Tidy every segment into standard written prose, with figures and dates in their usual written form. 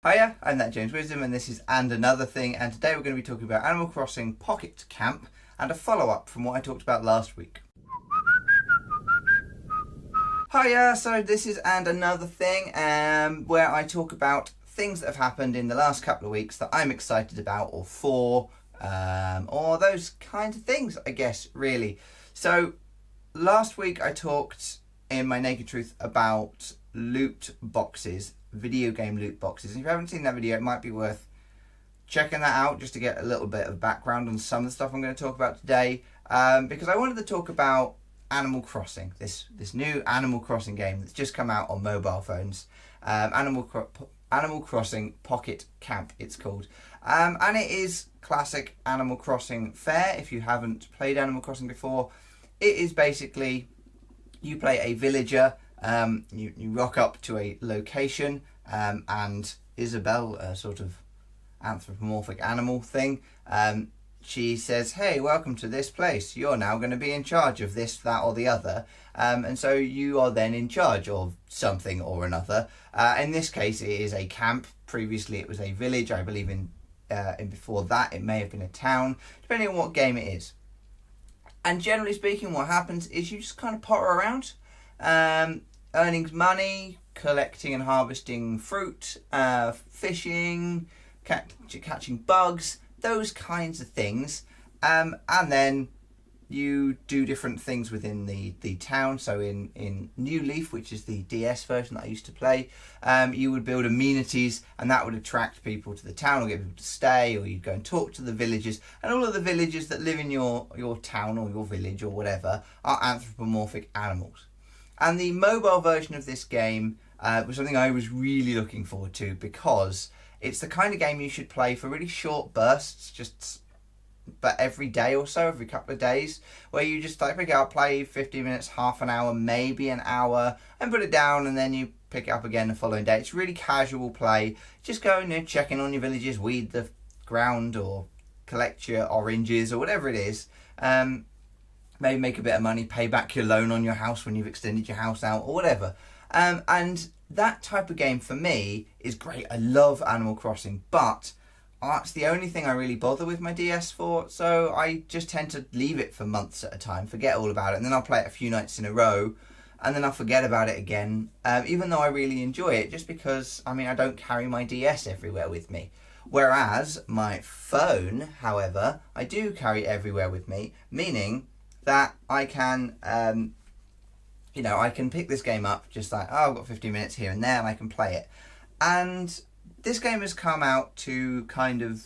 Hiya, I'm ThatJaymsWisdom and this is And Another Thing, and today we're going to be talking about Animal Crossing Pocket Camp and a follow-up from what I talked about last week. Hiya, so this is And Another Thing where I talk about things that have happened in the last couple of weeks that I'm excited about or for, or those kinds of things, I guess, really. So last week I talked in my Naked Truth about loot boxes, video game loot boxes. If you haven't seen that video, it might be worth checking that out just to get a little bit of background on some of the stuff I'm going to talk about today, because I wanted to talk about Animal Crossing, this new Animal Crossing game that's just come out on mobile phones. Animal Crossing Pocket Camp it's called, and it is classic Animal Crossing fare. If you haven't played Animal Crossing before, it is basically you play a villager. You rock up to a location, and Isabel, a sort of anthropomorphic animal thing, she says, hey, welcome to this place. You're now going to be in charge of this, that or the other. And so you are then in charge of something or another. In this case, it is a camp. Previously, it was a village. I believe in before that, it may have been a town, depending on what game it is. And generally speaking, what happens is you just kind of potter around, earning money, collecting and harvesting fruit, fishing, catching bugs, those kinds of things, and then you do different things within the town. So in New Leaf, which is the DS version that I used to play, you would build amenities, and that would attract people to the town or get people to stay, or you'd go and talk to the villagers, and all of the villagers that live in your town or your village or whatever are anthropomorphic animals. And the mobile version of this game was something I was really looking forward to, because it's the kind of game you should play for really short bursts, but every day or so, every couple of days, where you just pick it up, play 15 minutes, half an hour, maybe an hour, and put it down, and then you pick it up again the following day. It's really casual play. Just go and check in on your villages, weed the ground, or collect your oranges, or whatever it is. Maybe make a bit of money, pay back your loan on your house when you've extended your house out, or whatever. And that type of game for me is great. I love Animal Crossing, but that's the only thing I really bother with my DS for, so I just tend to leave it for months at a time, forget all about it, and then I'll play it a few nights in a row, and then I'll forget about it again, even though I really enjoy it, just because, I mean, I don't carry my DS everywhere with me. Whereas my phone, however, I do carry everywhere with me, meaning that I can, I can pick this game up just like, oh, I've got 15 minutes here and there, and I can play it. And this game has come out to kind of,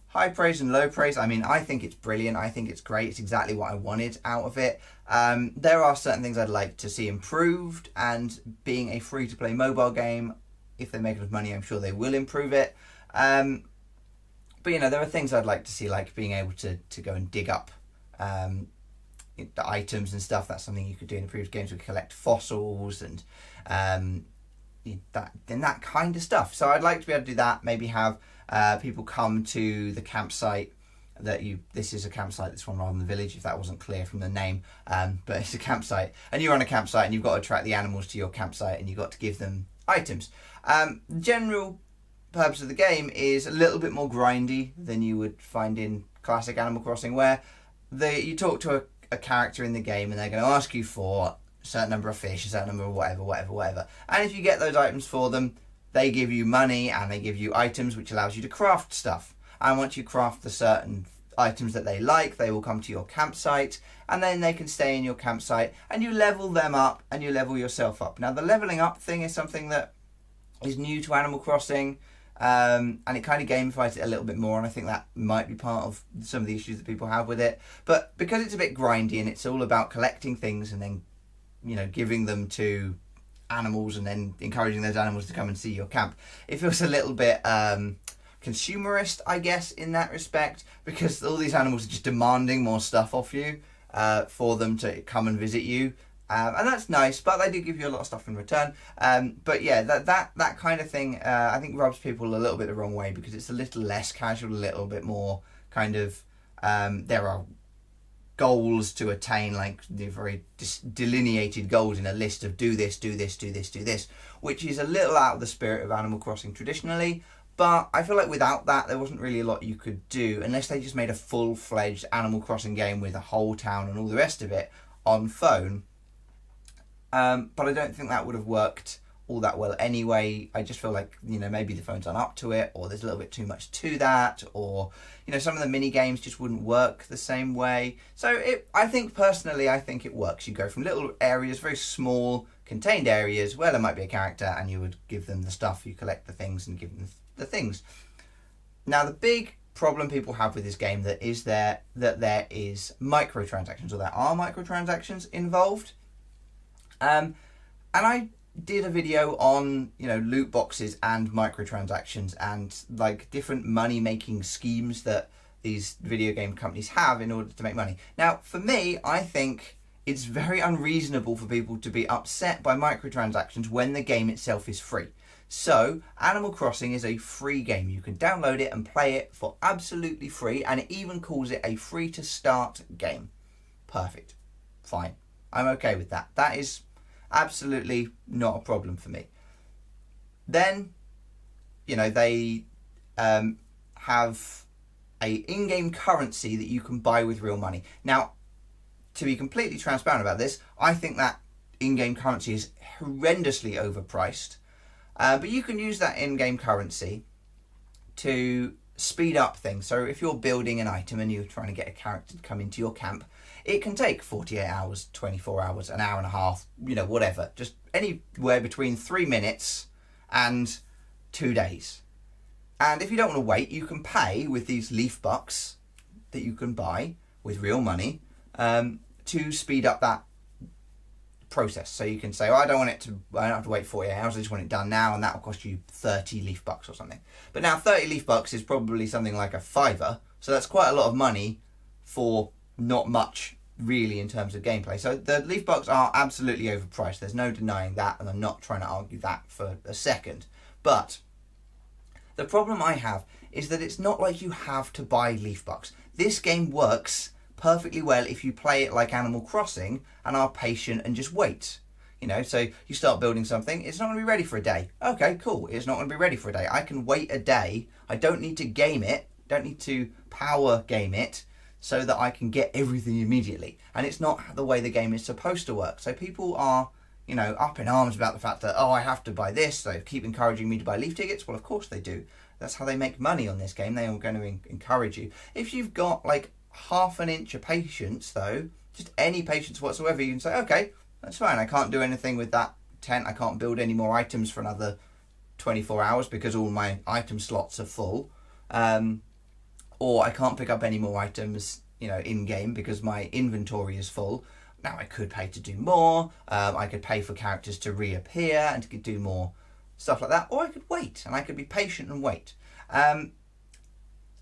high praise and low praise. I mean, I think it's brilliant. I think it's great. It's exactly what I wanted out of it. There are certain things I'd like to see improved, and being a free-to-play mobile game, if they make enough money, I'm sure they will improve it. But, there are things I'd like to see, like being able to go and dig up the items and stuff. That's something you could do in the previous games. We collect fossils and that kind of stuff. So I'd like to be able to do that. Maybe have people come to the campsite. This is a campsite, this one, rather than the village, if that wasn't clear from the name. But it's a campsite, and you're on a campsite, and you've got to attract the animals to your campsite, and you've got to give them items. The general purpose of the game is a little bit more grindy than you would find in classic Animal Crossing, where you talk to a character in the game, and they're going to ask you for a certain number of fish, a certain number of whatever. And if you get those items for them, they give you money, and they give you items, which allows you to craft stuff. And once you craft the certain items that they like, they will come to your campsite, and then they can stay in your campsite, and you level them up, and you level yourself up. Now, the leveling up thing is something that is new to Animal Crossing, and it kind of gamifies it a little bit more, and I think that might be part of some of the issues that people have with it. But because it's a bit grindy, and it's all about collecting things and then, giving them to animals, and then encouraging those animals to come and see your camp, it feels a little bit consumerist, I guess, in that respect, because all these animals are just demanding more stuff off you for them to come and visit you. And that's nice, but they do give you a lot of stuff in return. But yeah, that kind of thing, I think rubs people a little bit the wrong way, because it's a little less casual, a little bit more kind of, there are goals to attain, like the very delineated goals in a list of do this, do this, do this, do this, which is a little out of the spirit of Animal Crossing traditionally. But I feel like without that, there wasn't really a lot you could do unless they just made a full-fledged Animal Crossing game with a whole town and all the rest of it on phone. But I don't think that would have worked all that well anyway. I just feel like, you know, maybe the phones aren't up to it, or there's a little bit too much to that, or, you know, some of the mini games just wouldn't work the same way. So I think personally, I think it works. You go from little areas, very small contained areas where there might be a character, and you would give them the stuff, you collect the things and give them the things. Now, the big problem people have with this game that there is microtransactions, or there are microtransactions involved. And I did a video on, you know, loot boxes and microtransactions and like different money making schemes that these video game companies have in order to make money. Now, for me, I think it's very unreasonable for people to be upset by microtransactions when the game itself is free. So, Animal Crossing is a free game. You can download it and play it for absolutely free, and it even calls it a free to start game. Perfect. Fine. I'm okay with that. That is absolutely not a problem for me. Then, you know, they have a in-game currency that you can buy with real money. Now, to be completely transparent about this, I think that in-game currency is horrendously overpriced. But you can use that in-game currency to speed up things. So if you're building an item and you're trying to get a character to come into your camp, it can take 48 hours, 24 hours, an hour and a half, you know, whatever. Just anywhere between 3 minutes and 2 days. And if you don't want to wait, you can pay with these leaf bucks that you can buy with real money to speed up that process. So you can say, oh, I don't have to wait 48 hours, I just want it done now, and that will cost you 30 leaf bucks or something. But now 30 leaf bucks is probably something like a $5, so that's quite a lot of money for not much really in terms of gameplay. So the leaf bucks are absolutely overpriced, there's no denying that, and I'm not trying to argue that for a second. But the problem I have is that it's not like you have to buy leaf bucks. This game works perfectly well if you play it like Animal Crossing and are patient and just wait. You know, so you start building something, it's not going to be ready for a day. Okay, cool, it's not going to be ready for a day. I can wait a day. I don't need to game it, don't need to power game it so that I can get everything immediately. And it's not the way the game is supposed to work. So people are, you know, up in arms about the fact that, oh, I have to buy this. They keep encouraging me to buy leaf tickets. Well, of course they do. That's how they make money on this game. They are going to encourage you. If you've got like half an inch of patience, though, just any patience whatsoever, you can say, okay, that's fine. I can't do anything with that tent. I can't build any more items for another 24 hours because all my item slots are full. Or I can't pick up any more items, you know, in game because my inventory is full. Now I could pay to do more. I could pay for characters to reappear and to do more stuff like that. Or I could wait, and I could be patient and wait. And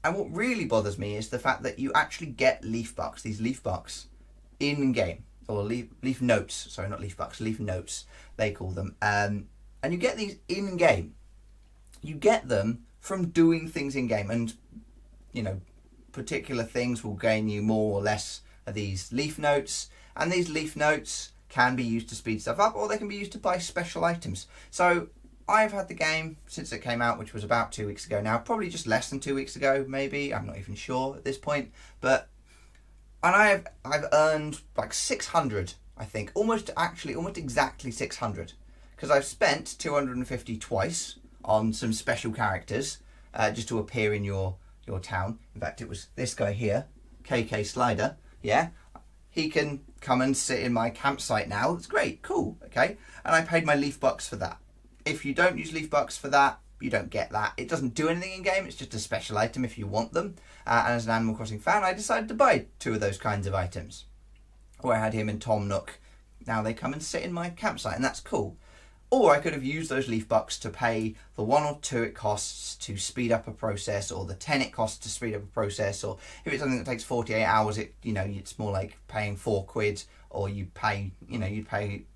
what really bothers me is the fact that you actually get leaf bucks, these leaf bucks, in game, or leaf notes. Sorry, not leaf bucks, leaf notes they call them. And you get these in game. You get them from doing things in game, and you know, particular things will gain you more or less of these leaf notes, and these leaf notes can be used to speed stuff up, or they can be used to buy special items. So I've had the game since it came out, which was about 2 weeks ago now, probably just less than 2 weeks ago, maybe. I'm not even sure at this point. And I've earned like 600, I think, almost exactly 600, because I've spent 250 twice on some special characters just to appear in your town. In fact, it was this guy here, KK Slider. Yeah, he can come and sit in my campsite now. That's great, cool, okay. And I paid my leaf bucks for that. If you don't use leaf bucks for that, you don't get that. It doesn't do anything in game, it's just a special item if you want them. And as an Animal Crossing fan, I decided to buy 2 of those kinds of items. Or I had him and Tom Nook. Now they come and sit in my campsite, and that's cool. Or I could have used those leaf bucks to pay the 1 or 2 it costs to speed up a process, or the 10 it costs to speed up a process, or if it's something that takes 48 hours, it's more like paying £4, or you'd pay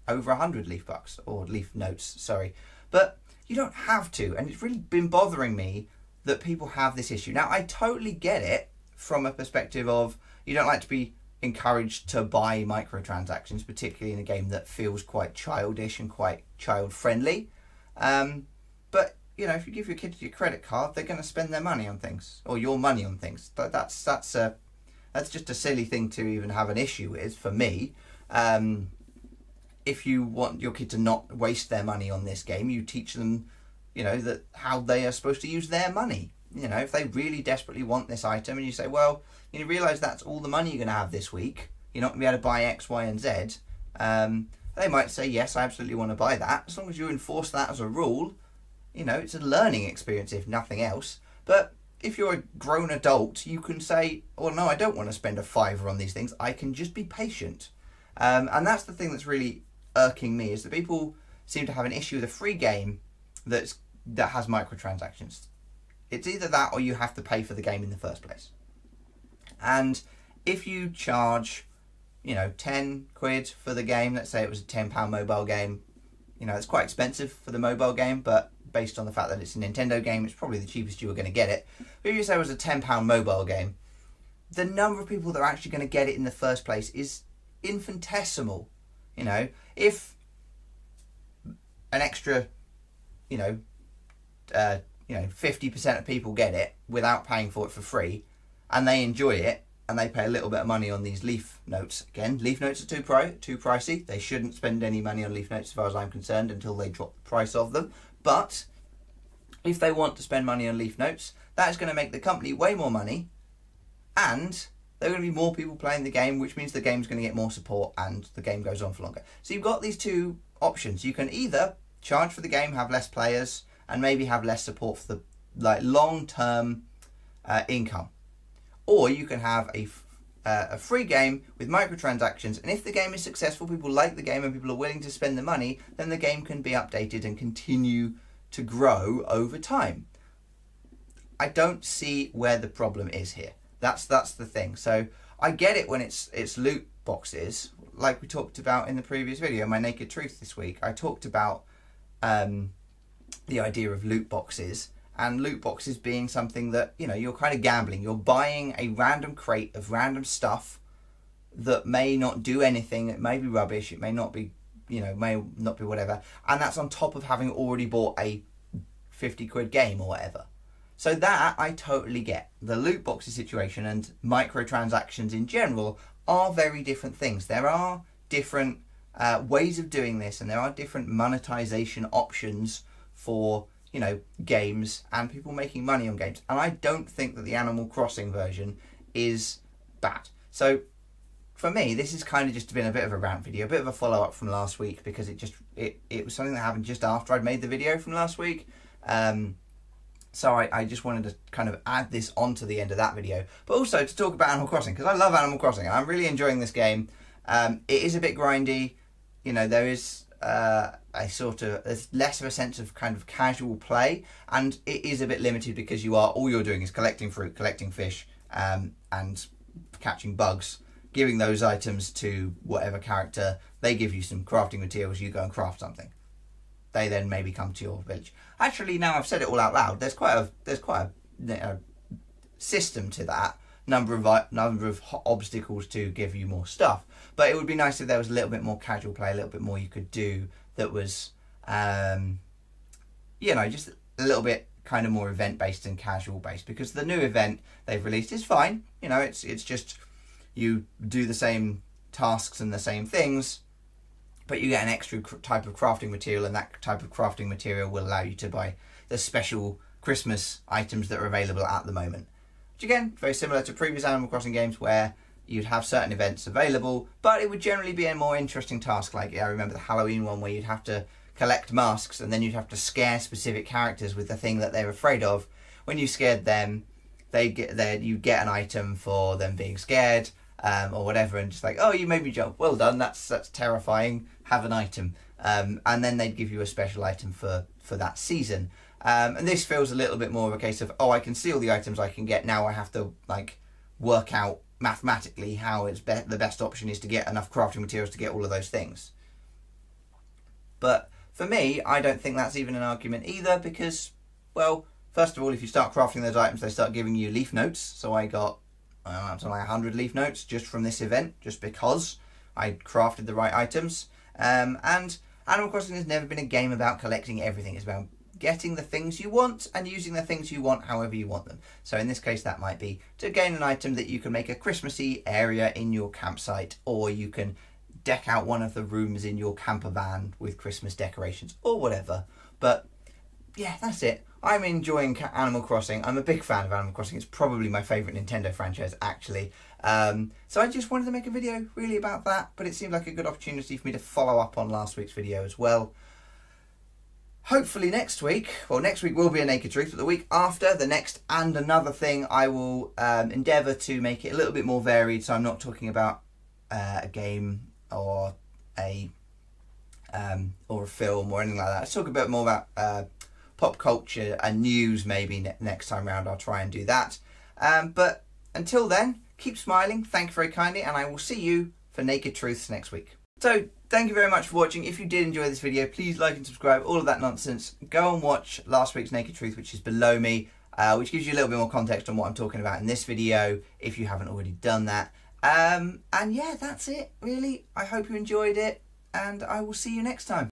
over 100 leaf bucks, or leaf notes, sorry. But you don't have to, and it's really been bothering me that people have this issue. Now, I totally get it from a perspective of you don't like to be encouraged to buy microtransactions, particularly in a game that feels quite childish and quite child friendly. But you know, if you give your kids your credit card, they're going to spend their money on things, or your money on things. That's just a silly thing to even have an issue with for me. If you want your kid to not waste their money on this game, you teach them, you know, that how they are supposed to use their money. You know, if they really desperately want this item, and you say, well, you realise that's all the money you're going to have this week, you're not going to be able to buy X, Y, and Z. They might say, yes, I absolutely want to buy that. As long as you enforce that as a rule, you know, it's a learning experience if nothing else. But if you're a grown adult, you can say, oh no, I don't want to spend a £5 on these things. I can just be patient. And that's the thing that's really irking me, is that people seem to have an issue with a free game that has microtransactions. It's either that or you have to pay for the game in the first place. And if you charge, you know, 10 quid for the game, let's say it was a £10 mobile game, you know, it's quite expensive for the mobile game, but based on the fact that it's a Nintendo game, it's probably the cheapest you were going to get it. But if you say it was a £10 mobile game, the number of people that are actually going to get it in the first place is infinitesimal. You know, if an extra, 50% of people get it without paying for it for free, and they enjoy it, and they pay a little bit of money on these leaf notes. Again, leaf notes are too pricey. They shouldn't spend any money on leaf notes as far as I'm concerned until they drop the price of them. But if they want to spend money on leaf notes, that is going to make the company way more money, and there are going to be more people playing the game, which means the game's going to get more support and the game goes on for longer. So you've got these two options. You can either charge for the game, have less players, and maybe have less support for the long-term income. Or you can have a free game with microtransactions, and if the game is successful, people like the game and people are willing to spend the money, then the game can be updated and continue to grow over time. I don't see where the problem is here. That's the thing. So I get it when it's loot boxes, like we talked about in the previous video, my Naked Truth this week. I talked about the idea of loot boxes, and loot boxes being something that, you know, you're kind of gambling. You're buying a random crate of random stuff that may not do anything. It may be rubbish. It may not be, may not be whatever. And that's on top of having already bought a 50 quid game or whatever. So that I totally get. The loot boxes situation and microtransactions in general are very different things. There are different ways of doing this, and there are different monetization options for, games and people making money on games. And I don't think that the Animal Crossing version is bad. So for me, this has kind of just been a bit of a rant video, a bit of a follow-up from last week, because it was something that happened just after I'd made the video from last week. So I just wanted to kind of add this onto the end of that video, but also to talk about Animal Crossing, because I love Animal Crossing and I'm really enjoying this game. It is a bit grindy, there is there's less of a sense of kind of casual play, and it is a bit limited because all you're doing is collecting fruit, collecting fish, and catching bugs, giving those items to whatever character. They give you some crafting materials, you go and craft something. They then maybe come to your village. Actually, now I've said it all out loud, there's quite a system to that. Number of obstacles to give you more stuff. But it would be nice if there was a little bit more casual play, a little bit more you could do that was, just a little bit kind of more event-based and casual-based. Because the new event they've released is fine. It's just you do the same tasks and the same things, but you get an extra type of crafting material, and that type of crafting material will allow you to buy the special Christmas items that are available at the moment. Which again, very similar to previous Animal Crossing games where you'd have certain events available, but it would generally be a more interesting task. Like, I remember the Halloween one where you'd have to collect masks, and then you'd have to scare specific characters with the thing that they're afraid of. When you scared them, you'd get an item for them being scared, or whatever, and just like, oh, you made me jump, well done, that's terrifying, have an item. And then they'd give you a special item for that season. And this feels a little bit more of a case of, I can see all the items I can get, now I have to work out mathematically how the best option is to get enough crafting materials to get all of those things. But for me, I don't think that's even an argument either, because, well, first of all, if you start crafting those items, they start giving you leaf notes. So I got up to like 100 leaf notes just from this event, just because I crafted the right items. And Animal Crossing has never been a game about collecting everything. It's about getting the things you want and using the things you want however you want them. So in this case, that might be to gain an item that you can make a Christmassy area in your campsite, or you can deck out one of the rooms in your camper van with Christmas decorations or whatever. But yeah, that's it. I'm enjoying Animal Crossing. I'm a big fan of Animal Crossing. It's probably my favourite Nintendo franchise, actually. So I just wanted to make a video really about that, but it seemed like a good opportunity for me to follow up on last week's video as well. Hopefully next week will be a Naked Truth, but the week after, the next and another thing, I will endeavour to make it a little bit more varied, so I'm not talking about a game or a film or anything like that. Let's talk a bit more about pop culture and news maybe next time round. I'll try and do that. But until then, keep smiling, thank you very kindly, and I will see you for Naked Truths next week. So, thank you very much for watching. If you did enjoy this video, please like and subscribe, all of that nonsense. Go and watch last week's Naked Truth, which is below me, which gives you a little bit more context on what I'm talking about in this video, if you haven't already done that. And yeah, that's it, really. I hope you enjoyed it, and I will see you next time.